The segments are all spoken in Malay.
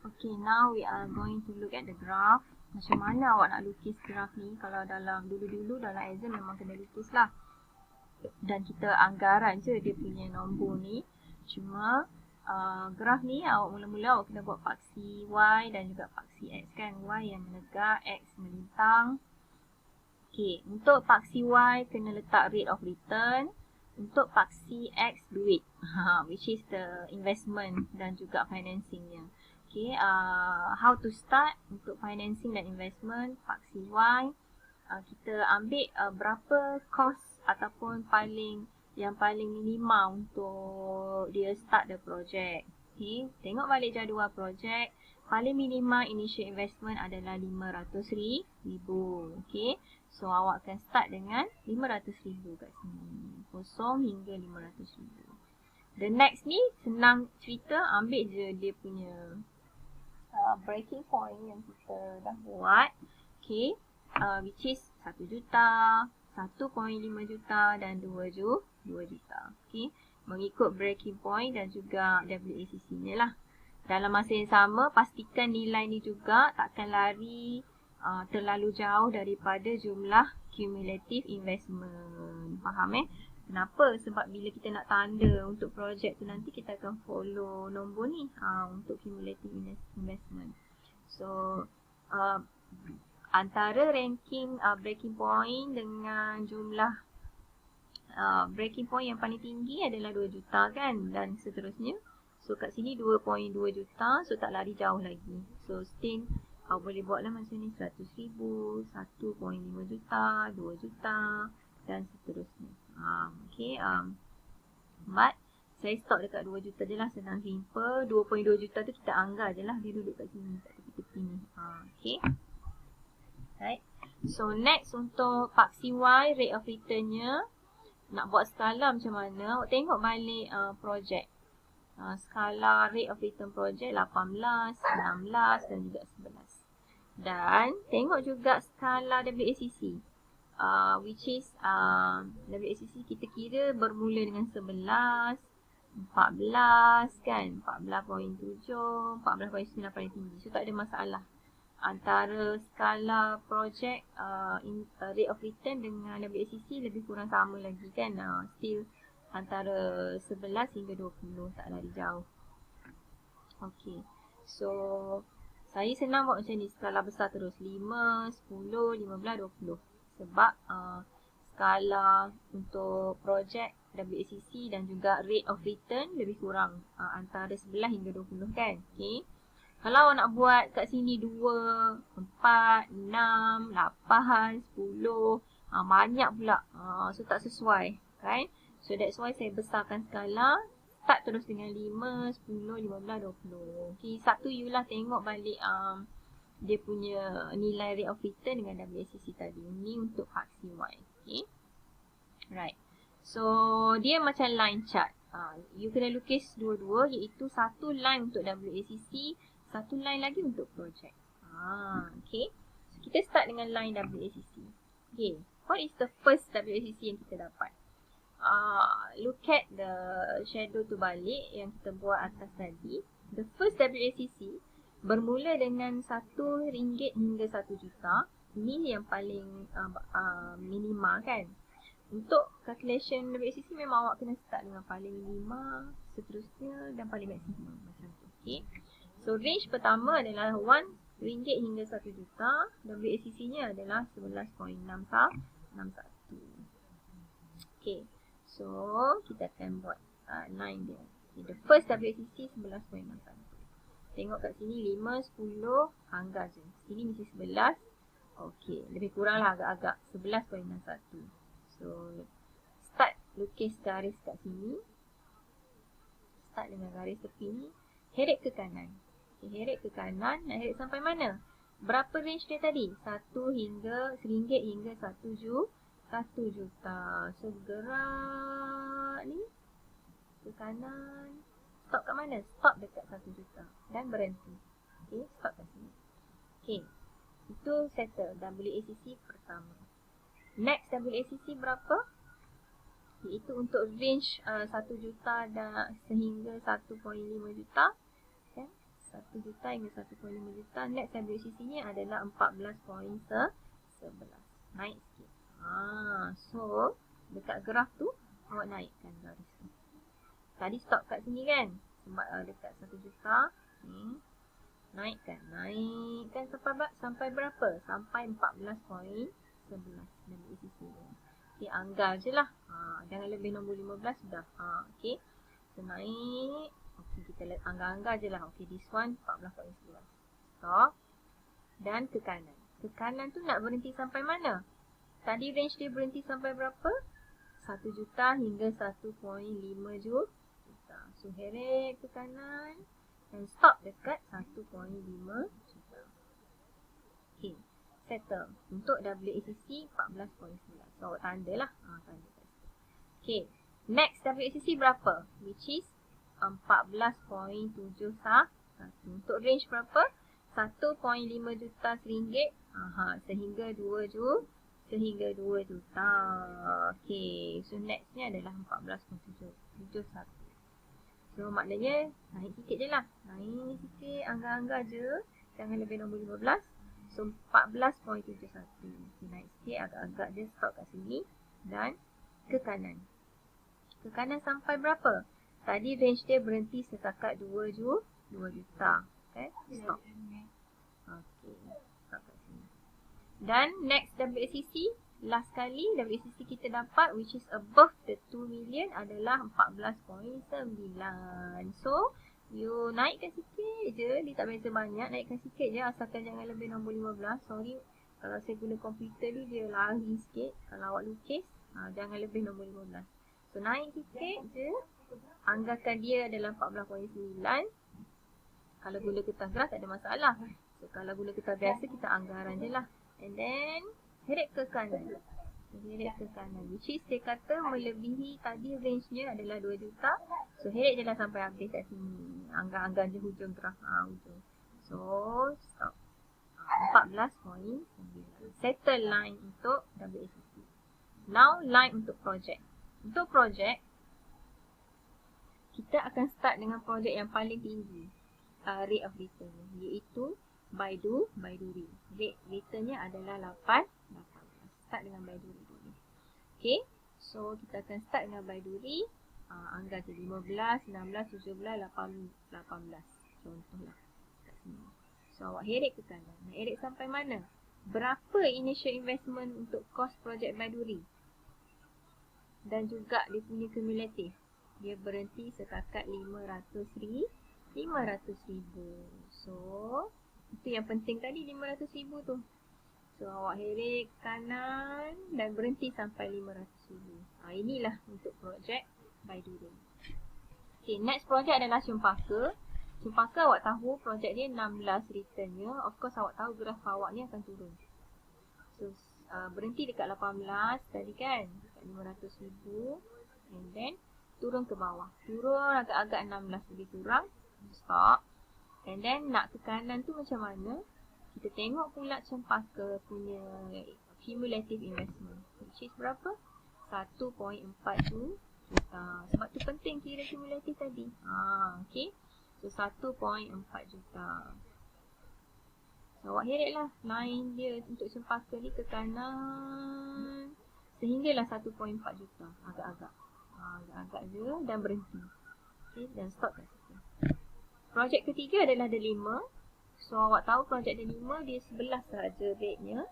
Okay, now we are going to look at the graph. Macam mana awak nak lukis graph ni? Kalau dalam dulu-dulu dalam exam memang kena lukis lah. Dan kita anggaran je dia punya nombor ni. Cuma graf ni awak mula-mula awak kena buat paksi Y dan juga paksi X kan. Y yang menegak, X melintang. Okay, untuk paksi Y kena letak rate of return. Untuk paksi X duit, which is the investment dan juga financingnya. Okay, how to start untuk financing dan investment paksi Y. Kita ambil berapa cost ataupun yang paling minima untuk dia start the project. Okay, tengok balik jadual project. Paling minima initial investment adalah RM500,000. Okay, so awak akan start dengan RM500,000 kat sini. 0 hingga RM500,000. The next ni senang cerita, ambil je dia punya breaking point yang kita dah buat. Okay, which is 1 juta, 1.5 juta dan 2 juta. Okay, mengikut breaking point dan juga WACC ni lah. Dalam masa yang sama, pastikan nilai ni juga takkan lari terlalu jauh daripada jumlah cumulative investment. Faham Kenapa? Sebab bila kita nak tanda untuk projek tu nanti kita akan follow nombor ni untuk cumulative investment. So, antara ranking breaking point dengan jumlah breaking point yang paling tinggi adalah 2 juta kan, dan seterusnya. So kat sini 2.2 juta, so tak lari jauh lagi. So still boleh buat lah macam ni, 100,000, 1.5 juta, 2 juta dan seterusnya. Okay, but saya stop dekat 2 juta je lah, senang simple. 2.2 juta tu kita anggar je lah, dia duduk kat sini, kat tepi-tepi ni. Okay, right. So next untuk paksi Y, rate of returnnya. Nak buat skala macam mana? Awak tengok balik projek. Skala rate of return project 18, 16 dan juga 11. Dan tengok juga skala WACC. Which is WACC kita kira bermula dengan 11, 14 kan, 14.7, 14.9 paling tinggi. So tak ada masalah. Antara skala project rate of return dengan WACC lebih kurang sama lagi kan. Still antara 11 hingga 20, tak lari jauh. Okay, so saya senang buat macam ni, skala besar terus 5, 10, 15, 20. Sebab skala untuk projek WACC dan juga rate of return lebih kurang antara 11 hingga 20 kan. Okay, kalau awak nak buat kat sini 2, 4, 6, 8, 10, banyak pula. So tak sesuai kan. So that's why saya besarkan skala. Start terus dengan 5, 10, 15, 20. Okay, satu you lah tengok balik dia punya nilai rate of return dengan WACC tadi. Ini untuk paksi Y. Okay, right. So dia macam line chart. You kena lukis dua-dua, iaitu satu line untuk WACC, satu line lagi untuk project. Okay, so kita start dengan line WACC. Okay, what is the first WACC yang kita dapat? Look at the shadow tu balik yang kita buat atas tadi. The first WACC bermula dengan RM1 hingga 1 juta. Ini yang paling minima kan. Untuk calculation WACC memang awak kena start dengan paling minima, seterusnya dan paling maksimum macam tu. Okay, so range pertama adalah RM1 hingga 1 juta. WACC-nya adalah 11.61. Okay, so kita akan buat line dia. Okay, the first WACC 11.61. Tengok kat sini 5, 10, anggar je. Sini mesti 11. Okay, lebih kurang lah agak-agak 11.61. So start lukis garis kat sini. Start dengan garis tepi ni. Heret ke kanan. Okay, heret ke kanan. Nak heret sampai mana? Berapa range dia tadi? RM1 hingga 1 juta. So gerak ni ke kanan. Stop kat mana? Stop dekat 1 juta. Dan berhenti. Okay, stop kat sini. Okay, itu settle WACC pertama. Next WACC berapa? Iaitu untuk range 1 juta dan sehingga 1.5 juta. Kan? 1 1 juta hingga 1.5 juta. Next WACC-nya adalah 14.11. Naik sikit. So dekat graf tu awak naikkan garis tu. Tadi stop kat sini kan? Sebab dekat 1 juta ni. Naikkan sampai berapa? Sampai 14.11 WACC dia. Okay, anggar je lah. Jangan lebih nombor 15 sudah. Okay. So naik. Okay, kita lihat anggar-anggar je lah. Okay, this one 14.11. Stop. Dan ke kanan. Ke kanan tu nak berhenti sampai mana? Tadi range dia berhenti sampai berapa? 1 juta hingga 1.5 juta. So heret ke kanan. Dan stop dekat 1.5 juta. Okay. Settle. Untuk WACC 14.9. So awak tanda lah. Tanda. Okay. Next WACC berapa? Which is 14.71. Untuk range berapa? 1.5 juta ringgit sehingga 2 juta. Okay. So nextnya adalah 14.71. So maknanya naik sikit je lah. Naik sikit, anggar-anggar je. Jangan lebih nombor 15. So 14.71. Okay, naik sikit, agak-agak je, stop kat sini. Dan ke kanan. Ke kanan sampai berapa? Tadi range dia berhenti setakat 2 juta. Okay, stop. Okay, stop kat sini. Dan next WACC, last kali WACC kita dapat which is above the 2 million adalah 14.9. So you naikkan sikit je, dia tak beza banyak, naikkan sikit je asalkan jangan lebih nombor 15. Sorry kalau saya guna komputer ni dia lari sikit. Kalau awak lukis jangan lebih nombor 15. So naik sikit je, anggarkan dia adalah 14.9. Kalau guna kertas graf tak ada masalah. So kalau guna kertas biasa kita anggaran je lah. And then heret ke kanan. Heret ke kanan. Which is dia kata melebihi tadi range-nya adalah 2 juta. So heret je lah sampai habis kat sini. Anggar-anggar je hujung graf. Hujung. So stop. 14.9. Settle line untuk WACC. Now line untuk project. Untuk project kita akan start dengan projek yang paling tinggi rate of return, iaitu Baiduri. Rate returnnya adalah 18. Start dengan Baiduri dulu. Okay, so kita akan start dengan Baiduri. Anggar je 15, 16, 17, 18. Contohlah kat sini. So awak heret ke kanan. Nak heret sampai mana? Berapa initial investment untuk kos projek Baiduri? Dan juga dia punya cumulative. Dia berhenti setakat 500,000. So itu yang penting tadi, 500,000 tu. So awak heret kanan dan berhenti sampai 500,000. Inilah untuk projek Baiduri. Okay, next projek adalah Cempaka. Cempaka awak tahu projek dia 16 returnnya. Of course awak tahu graf awak ni akan turun. So berhenti dekat 18 tadi kan, dekat 500,000. And then turun ke bawah. Turun agak-agak 16 lebih kurang. Stop. And then nak ke kanan tu macam mana? Kita tengok pula Cempaka punya cumulative investment. Which is berapa? 1.4 juta. Sebab tu penting kira cumulative tadi. Okay. So 1.4 juta. So awak heret lah line dia untuk Cempaka ni ke kanan. Sehinggalah 1.4 juta. Agak-agak. Agak-agak je dan berhenti. Okay, dan stop kat situ. Projek ketiga adalah Delima. So awak tahu projek Delima dia 11 sahaja rate-nya.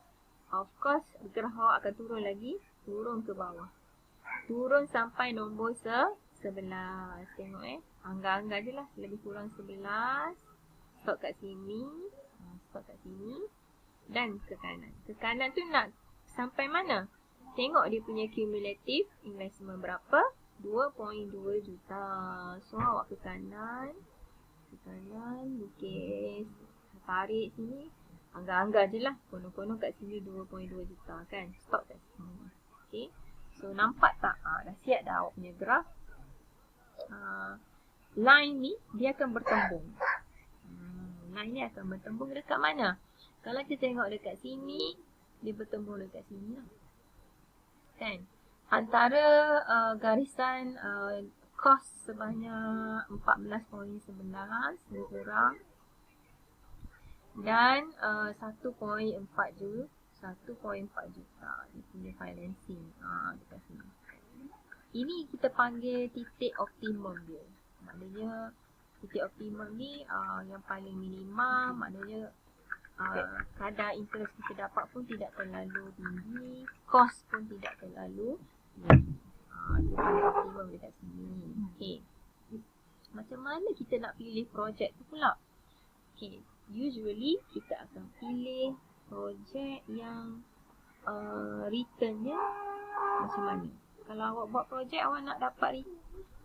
Of course graf awak akan turun lagi. Turun ke bawah. Turun sampai nombor 11. Tengok anggar-anggar je lah. Lebih kurang 11. Stop kat sini. Stop kat sini. Dan ke kanan. Ke kanan tu nak sampai mana? Tengok dia punya cumulative investment berapa? 2.2 juta. So awak ke kanan. Ke kanan. Lukis. Tarik sini. Anggar-anggar je lah. Konon-konon kat sini 2.2 juta kan. Stop kat sini. Okay. So nampak tak? Dah siap dah awak punya graf. Line ni dia akan bertembung. Line ni akan bertembung dekat mana? Kalau kita tengok dekat sini, dia bertembung dekat sini lah. Kan? Antara garisan kos sebanyak 14.11 lebih kurang. Dan 1.4 juta dia punya financing dekat sini. Ini kita panggil titik optimum dia. Maknanya titik optimum ni yang paling minimum, maknanya kadar interest kita dapat pun tidak terlalu tinggi, cost pun tidak terlalu tinggi. Itu paling optimum dekat sini. Okay. Macam mana kita nak pilih projek tu pula? Okay. Usually kita akan pilih projek yang returnnya macam mana. Kalau awak buat projek, awak nak dapat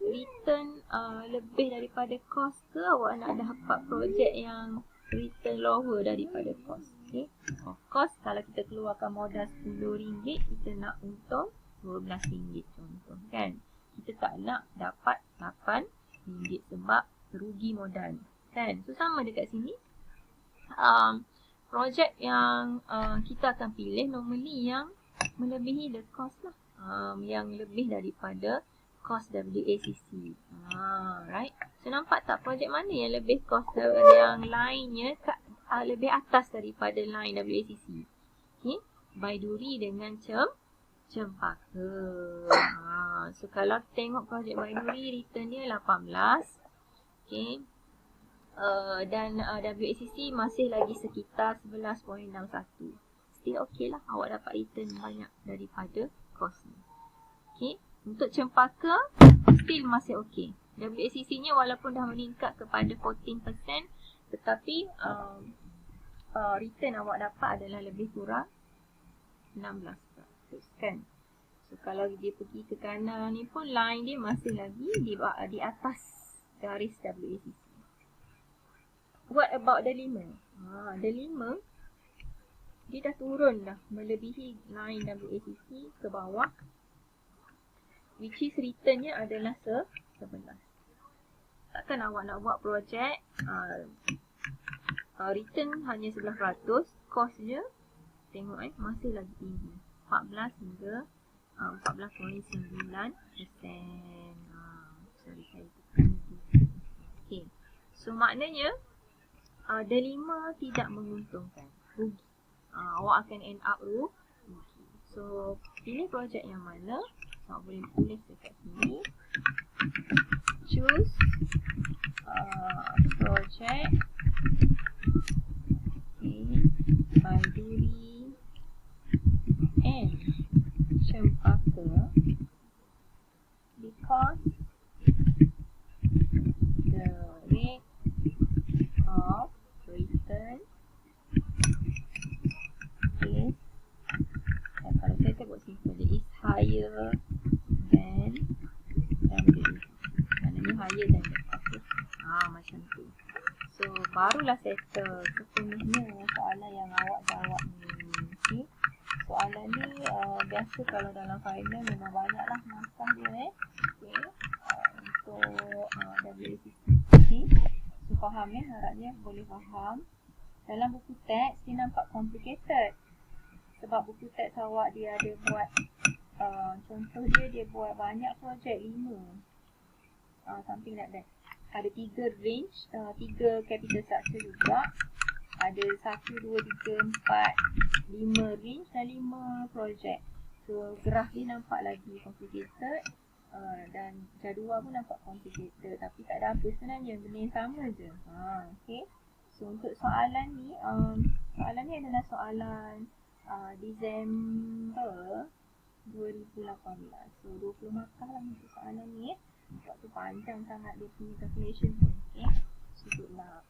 return lebih daripada cost ke, awak nak dapat projek yang return lower daripada cost. Okay. Of course, kalau kita keluarkan modal RM10, kita nak untung RM12 contoh kan. Kita tak nak dapat RM8 sebab rugi modal kan. So sama dekat sini. Projek yang kita akan pilih normally yang melebihi the cost lah. Yang lebih daripada cost WACC. Right. So nampak tak projek mana yang lebih cost daripada yang lainnya lebih atas daripada line WACC. Okay. Baiduri dengan Cempaka. So kalau tengok projek Baiduri, return dia 18. Okay. Dan WACC masih lagi sekitar 11.61. Still okay lah, awak dapat return banyak daripada cost ni. Okay. Untuk Cempaka still masih okay. WACC nya walaupun dah meningkat kepada 14%, tetapi return awak dapat adalah lebih kurang 16% kan. So kalau dia pergi ke kanan ni pun line dia masih lagi di atas garis WACC. What about delima? Delima dia dah turun dah melebihi line WACC ke bawah, which is returnnya adalah 11. Takkan awak nak buat projek return hanya 11%, cost je tengok masih lagi tinggi, 14 hingga 14.9%. Sorry saya tekan. Okay. So maknanya delima tidak menguntungkan, rugi. Awak akan end up rugi. So pilih projek yang mana, awak boleh tulis dekat sini. Choose project Baiduri and Cempaka because the rate of return is, kalau saya sebut simple, is higher than WACC. Maknanya higher than the cost. Macam tu. So barulah settle sepenuhnya soalan yang awak jawab ni. Okay. Soalan ni biasa kalau dalam final memang banyaklah markah dia okay. Untuk WACC. Okay. So faham harapnya boleh faham. Dalam buku teks dia nampak complicated sebab buku teks awak dia ada buat contoh dia buat banyak projek, 5 something like that. Ada 3 range, 3 capital structure juga. Ada 1, 2, 3, 4, 5 range dan 5 projek. So graf dia nampak lagi complicated dan jadual pun nampak complicated, tapi tak ada apa sebenarnya, benda yang sama je. Okay. So untuk soalan ni adalah soalan Disember 2018. So 20 markah lah untuk soalan ni. Waktu panjang sangat dia punya calculation pun. Okay. So good luck.